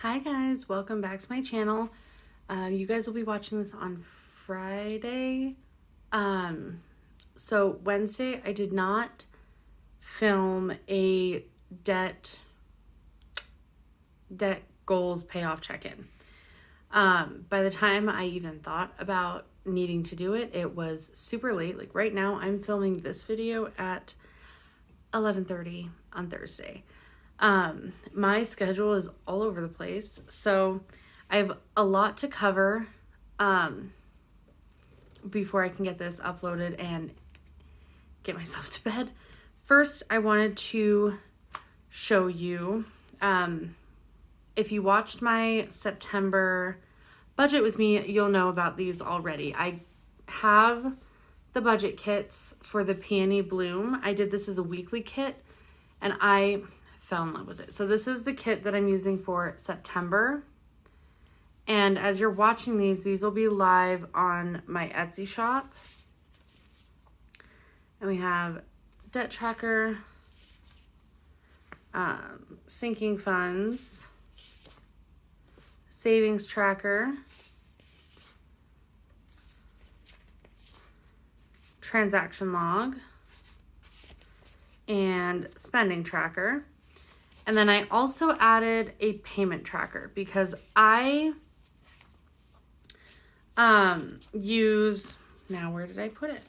Hi guys, welcome back to my channel. You guys will be watching this on Friday. So Wednesday I did not film a debt goals payoff check-in. By the time I even thought about needing to do it, it was super late. Like right now I'm filming this video at 11:30 on Thursday. My schedule is all over the place, so I have a lot to cover before I can get this uploaded and get myself to bed. First, I wanted to show you, if you watched my September budget with me, you'll know about these already. I have the budget kits for the Peony Bloom. I did this as a weekly kit and I fell in love with it. So this is the kit that I'm using for September. And as you're watching these will be live on my Etsy shop. And we have debt tracker, sinking funds, savings tracker, transaction log, and spending tracker. And then I also added a payment tracker because I use, now where did I put it?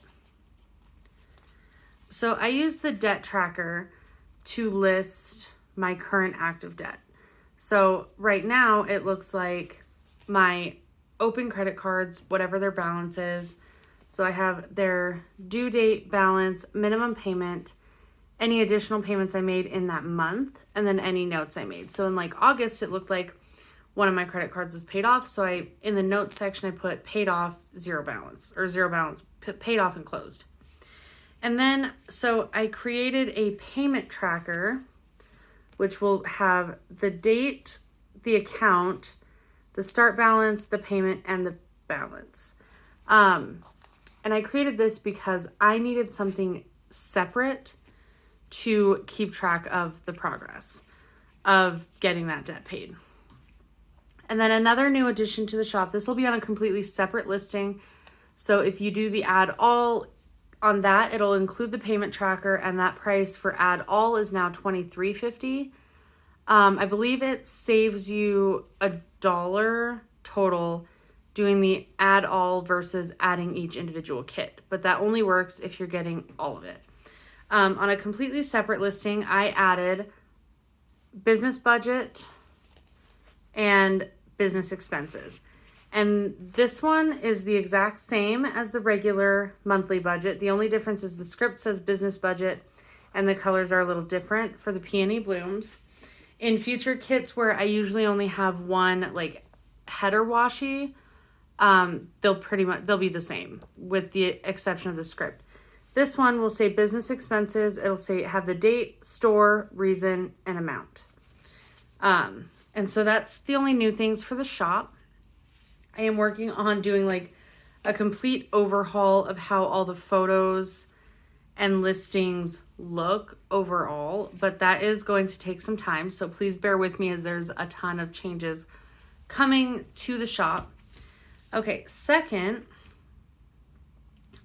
So I use the debt tracker to list my current active debt. So right now it looks like my open credit cards, whatever their balance is. So I have their due date, balance, minimum payment, any additional payments I made in that month, and then any notes I made. So in like August, it looked like one of my credit cards was paid off. So in the notes section, I put paid off, zero balance, or zero balance, paid off and closed. And then, so I created a payment tracker, which will have the date, the account, the start balance, the payment, and the balance. And I created this because I needed something separate to keep track of the progress of getting that debt paid. And then another new addition to the shop, this will be on a completely separate listing. So if you do the add all on that, it'll include the payment tracker, and that price for add all is now $23.50. I believe it saves you $1 total doing the add all versus adding each individual kit, but that only works if you're getting all of it. On a completely separate listing, I added business budget and business expenses. And this one is the exact same as the regular monthly budget. The only difference is the script says business budget and the colors are a little different for the Peony Blooms. In future kits where I usually only have one like header washi, they'll be the same with the exception of the script. This one will say business expenses. It'll say have the date, store, reason, and amount. And so that's the only new things for the shop. I am working on doing like a complete overhaul of how all the photos and listings look overall, but that is going to take some time. So please bear with me as there's a ton of changes coming to the shop. Okay, second,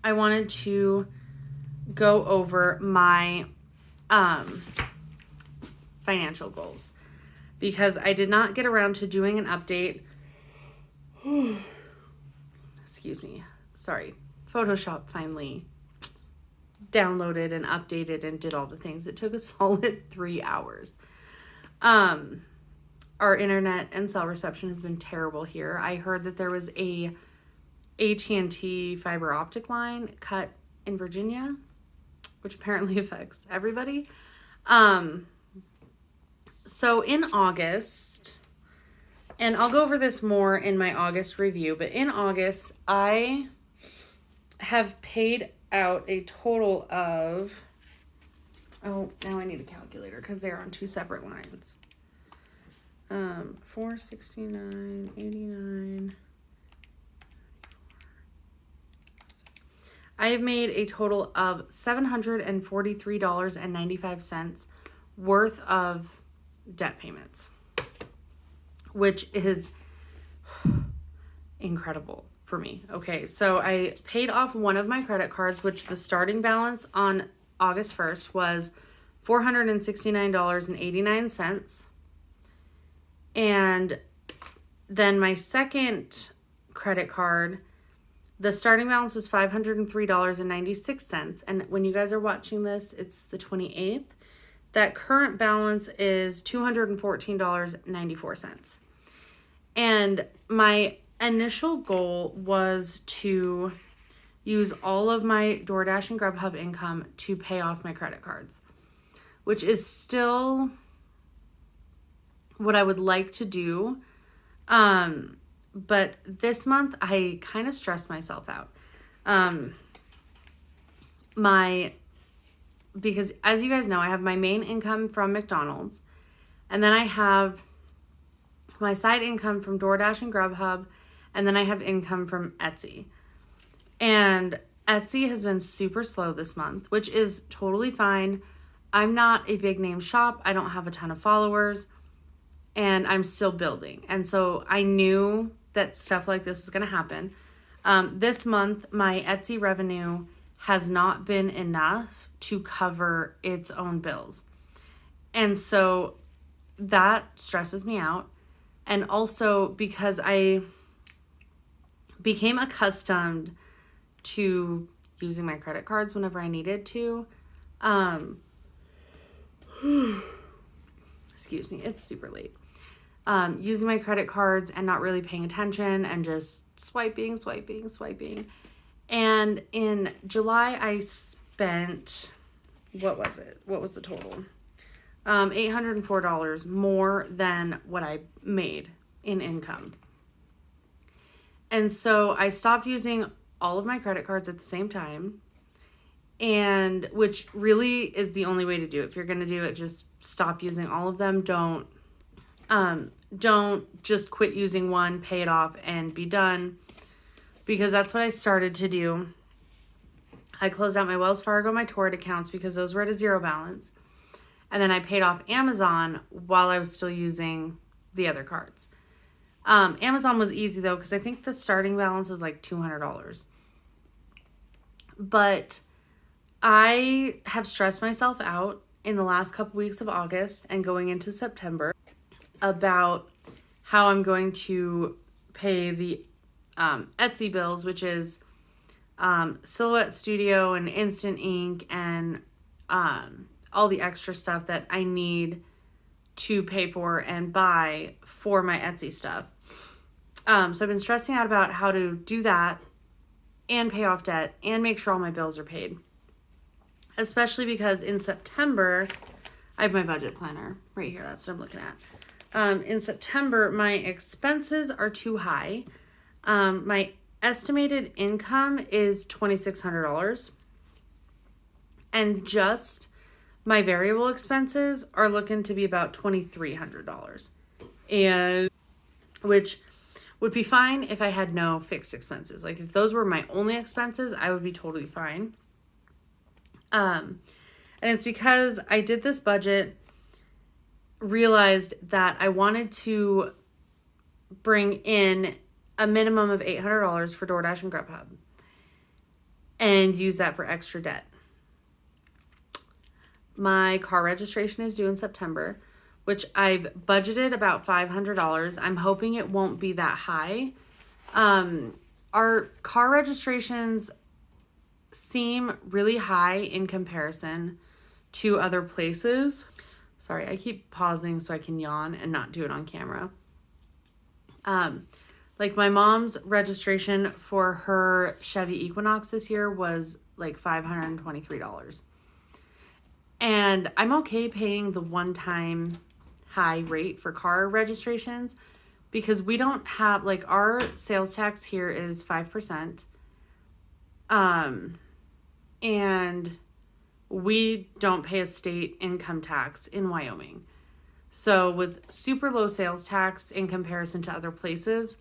I wanted to go over my financial goals because I did not get around to doing an update. Excuse me. Sorry. Photoshop finally downloaded and updated and did all the things. It took a solid 3 hours. Our internet and cell reception has been terrible here. I heard that there was a AT&T fiber optic line cut in Virginia, which apparently affects everybody. So in August, and I'll go over this more in my August review, but in August, I have paid out a total of, oh, now I need a calculator because they're on two separate lines. 469.89. I have made a total of $743.95 worth of debt payments. which is incredible for me. Okay, so I paid off one of my credit cards, which the starting balance on August 1st was $469.89. And then my second credit card, the starting balance was $503.96. And when you guys are watching this, it's the 28th. That current balance is $214.94. And my initial goal was to use all of my DoorDash and Grubhub income to pay off my credit cards, which is still what I would like to do. But this month I kind of stressed myself out. Because as you guys know, I have my main income from McDonald's, and then I have my side income from DoorDash and Grubhub, and then I have income from Etsy. And Etsy has been super slow this month, which is totally fine. I'm not a big name shop. I don't have a ton of followers, and I'm still building. And so I knew that stuff like this was going to happen. This month, my Etsy revenue has not been enough to cover its own bills. And so that stresses me out. And also because I became accustomed to using my credit cards whenever I needed to. Excuse me, it's super late. Using my credit cards and not really paying attention and just swiping. And in July, I spent, what was it? What was the total? $804 more than what I made in income. And so I stopped using all of my credit cards at the same time, and which really is the only way to do it. If you're going to do it, just stop using all of them. Don't just quit using one, pay it off, and be done, because that's what I started to do. I closed out my Wells Fargo, my Torrid accounts, because those were at a zero balance. And then I paid off Amazon while I was still using the other cards. Amazon was easy though, because I think the starting balance was like $200. But I have stressed myself out in the last couple weeks of August and going into September about how I'm going to pay the Etsy bills, which is Silhouette Studio and Instant Ink and all the extra stuff that I need to pay for and buy for my Etsy stuff. So I've been stressing out about how to do that and pay off debt and make sure all my bills are paid. Especially because in September, I have my budget planner right here. That's what I'm looking at. In September, my expenses are too high. My estimated income is $2,600. And just my variable expenses are looking to be about $2,300. And which would be fine if I had no fixed expenses. Like if those were my only expenses, I would be totally fine. And it's because I did this budget, realized that I wanted to bring in a minimum of $800 for DoorDash and Grubhub and use that for extra debt. My car registration is due in September, which I've budgeted about $500. I'm hoping it won't be that high. Our car registrations seem really high in comparison to other places. Sorry, I keep pausing so I can yawn and not do it on camera. Like my mom's registration for her Chevy Equinox this year was like $523. And I'm okay paying the one-time high rate for car registrations because we don't have, like, our sales tax here is 5%. And we don't pay a state income tax in Wyoming. So with super low sales tax in comparison to other places,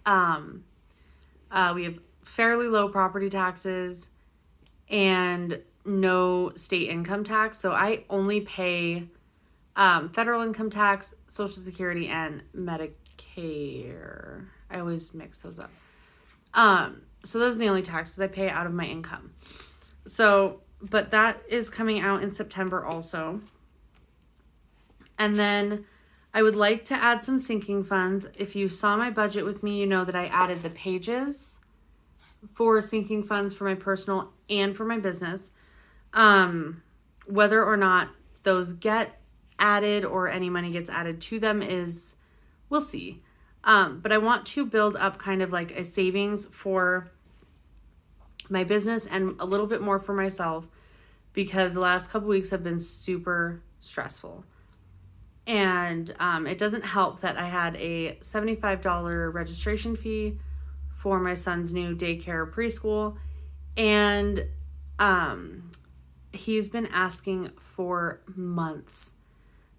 we have fairly low property taxes and no state income tax. So I only pay federal income tax, Social Security, and Medicare. I always mix those up. So those are the only taxes I pay out of my income. So, but that is coming out in September also. And then I would like to add some sinking funds. If you saw my budget with me, you know that I added the pages for sinking funds for my personal and for my business. Whether or not those get added or any money gets added to them is, we'll see. But I want to build up kind of like a savings for my business and a little bit more for myself, because the last couple weeks have been super stressful. And it doesn't help that I had a $75 registration fee for my son's new daycare preschool. And he's been asking for months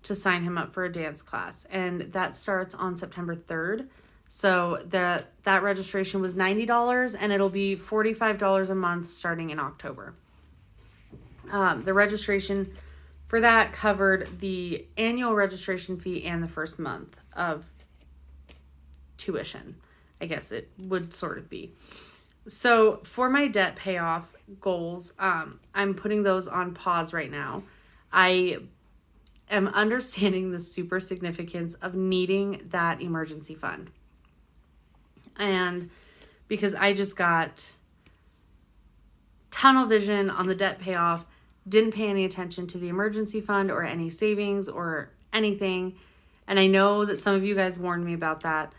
to sign him up for a dance class. And that starts on September 3rd. So that registration was $90 and it'll be $45 a month starting in October. The registration for that covered the annual registration fee and the first month of tuition. I guess it would sort of be. So for my debt payoff goals, I'm putting those on pause right now. I am understanding the super significance of needing that emergency fund. And because I just got tunnel vision on the debt payoff, didn't pay any attention to the emergency fund or any savings or anything. And I know that some of you guys warned me about that.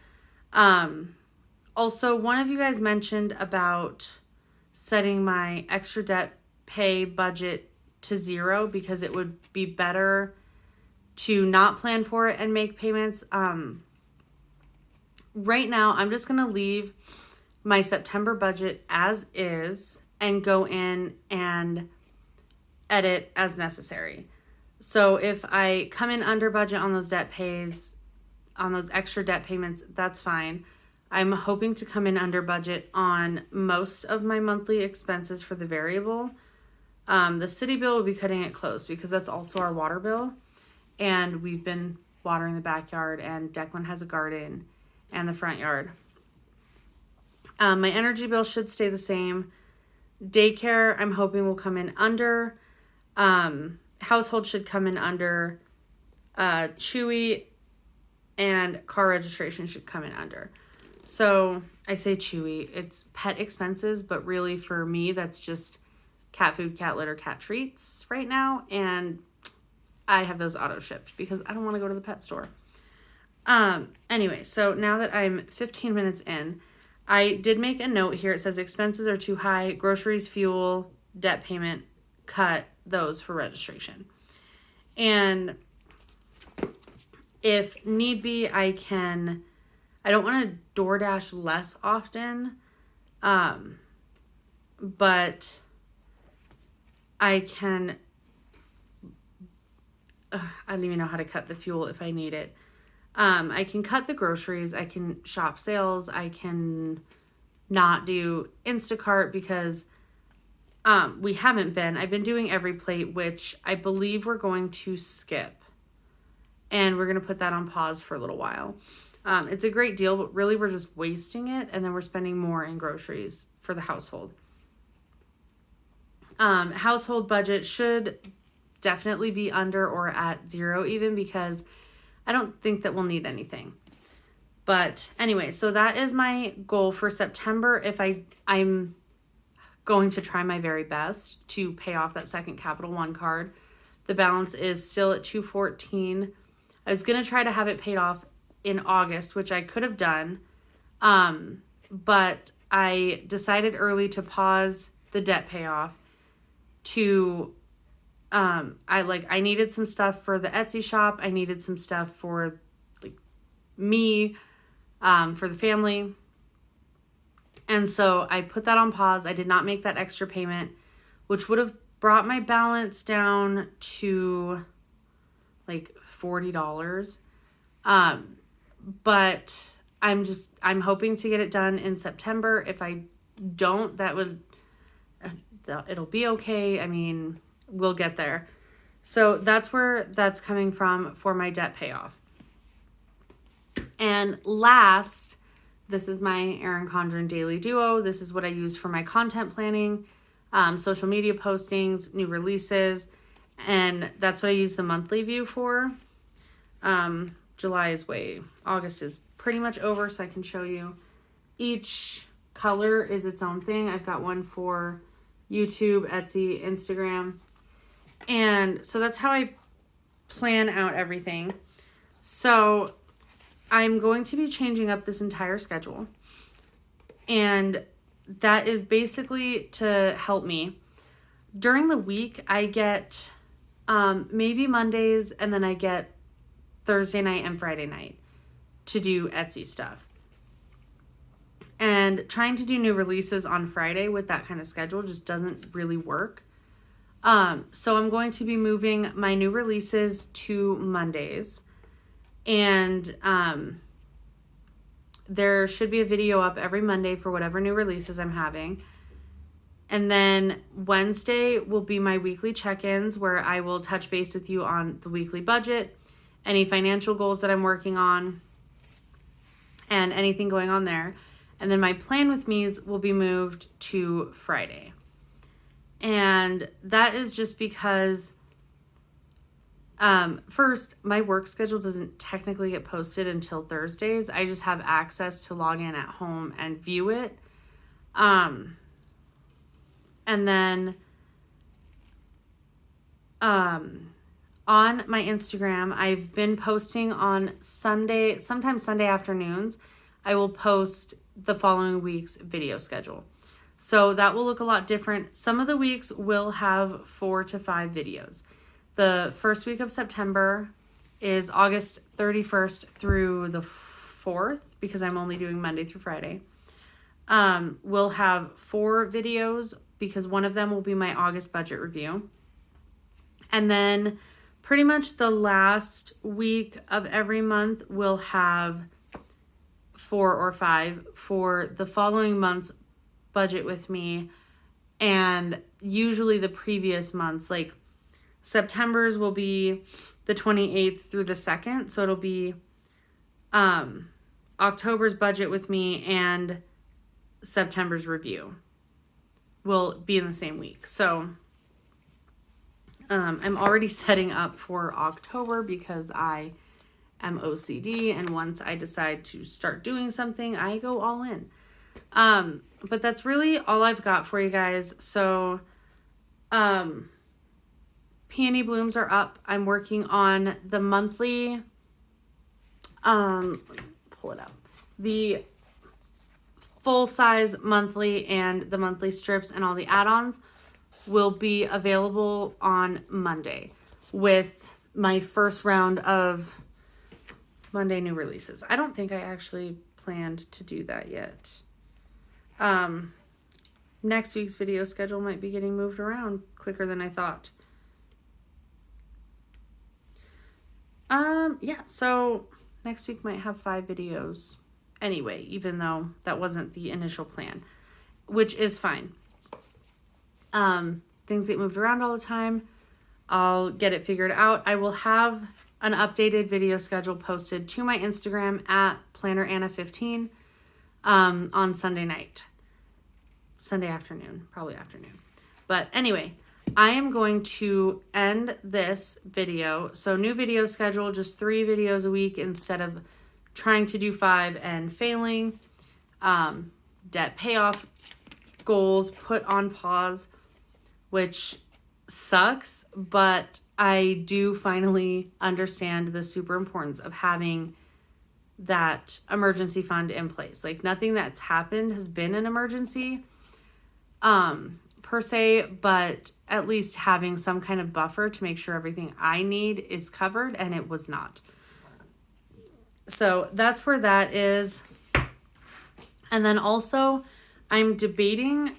Also, one of you guys mentioned about setting my extra debt pay budget to 0 because it would be better to not plan for it and make payments. Right now, I'm just going to leave my September budget as is and go in and edit as necessary. So if I come in under budget on those debt pays, on those extra debt payments, that's fine. I'm hoping to come in under budget on most of my monthly expenses for the variable. The city bill will be cutting it close because that's also our water bill. And we've been watering the backyard, and Declan has a garden and the front yard. My energy bill should stay the same. Daycare, I'm hoping will come in under. Household should come in under. Chewy and car registration should come in under. So I say Chewy, it's pet expenses, but really for me, that's just cat food, cat litter, cat treats right now. And I have those auto shipped because I don't want to go to the pet store. Anyway, so now that I'm 15 minutes in, I did make a note here. It says expenses are too high, groceries, fuel, debt payment, cut those for registration. And if need be, I don't want to DoorDash less often, but I can, I don't even know how to cut the fuel if I need it. I can cut the groceries, I can shop sales, I can not do Instacart because we haven't been. I've been doing Every Plate, which I believe we're going to skip. And we're going to put that on pause for a little while. It's a great deal, but really we're just wasting it. And then we're spending more in groceries for the household. Household budget should definitely be under or at 0 even, because I don't think that we'll need anything. But anyway, so that is my goal for September. If I'm going to try my very best to pay off that second Capital One card. The balance is still at $214. I was going to try to have it paid off in August, which I could have done. But I decided early to pause the debt payoff to, I needed some stuff for the Etsy shop. I needed some stuff for like me, for the family. And so I put that on pause. I did not make that extra payment, which would have brought my balance down to like $40. But I'm hoping to get it done in September. If I don't, it'll be okay. I mean, we'll get there. So that's where that's coming from for my debt payoff. And last, this is my Erin Condren Daily Duo. This is what I use for my content planning, social media postings, new releases, and that's what I use the monthly view for. July is August is pretty much over, so I can show you. Each color is its own thing. I've got one for YouTube, Etsy, Instagram. And so that's how I plan out everything. So I'm going to be changing up this entire schedule. And that is basically to help me. During the week, I get maybe Mondays, and then I get Thursday night and Friday night to do Etsy stuff. And trying to do new releases on Friday with that kind of schedule just doesn't really work. So I'm going to be moving my new releases to Mondays. And there should be a video up every Monday for whatever new releases I'm having. And then Wednesday will be my weekly check-ins where I will touch base with you on the weekly budget, any financial goals that I'm working on, and anything going on there. And then my plan with me's will be moved to Friday. And that is just because, first, my work schedule doesn't technically get posted until Thursdays. I just have access to log in at home and view it. And then on my Instagram, I've been posting on Sunday, sometimes Sunday afternoons. I will post the following week's video schedule. So that will look a lot different. Some of the weeks will have 4 to 5 videos. The first week of September is August 31st through the 4th, because I'm only doing Monday through Friday. We'll have 4 videos because one of them will be my August budget review. And then pretty much the last week of every month will have 4 or 5 for the following month's budget with me, and usually the previous months, like September's will be the 28th through the 2nd, so it'll be October's budget with me and September's review will be in the same week. So I'm already setting up for October because I am OCD, and once I decide to start doing something, I go all in. But that's really all I've got for you guys. So, peony blooms are up. I'm working on the monthly, pull it up, the full size monthly and the monthly strips and all the add-ons will be available on Monday with my first round of Monday new releases. I don't think I actually planned to do that yet. Next week's video schedule might be getting moved around quicker than I thought. Yeah, so next week might have 5 videos anyway, even though that wasn't the initial plan, which is fine. Things get moved around all the time. I'll get it figured out. I will have an updated video schedule posted to my Instagram at PlannerAnna15 on Sunday afternoon, probably afternoon. But anyway, I am going to end this video. So new video schedule, just 3 videos a week instead of trying to do 5 and failing. Debt payoff goals put on pause, which sucks, but I do finally understand the super importance of having that emergency fund in place. Like, nothing that's happened has been an emergency per se, but at least having some kind of buffer to make sure everything I need is covered, and it was not. So that's where that is. And then also I'm debating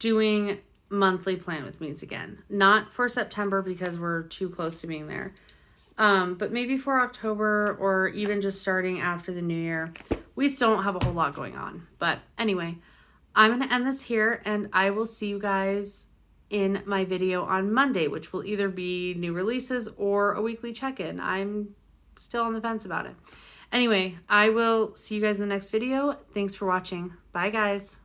doing monthly plan with me's again. Not for September because we're too close to being there. But maybe for October, or even just starting after the new year. We still don't have a whole lot going on. But anyway, I'm going to end this here, and I will see you guys in my video on Monday, which will either be new releases or a weekly check-in. I'm still on the fence about it. Anyway, I will see you guys in the next video. Thanks for watching. Bye, guys.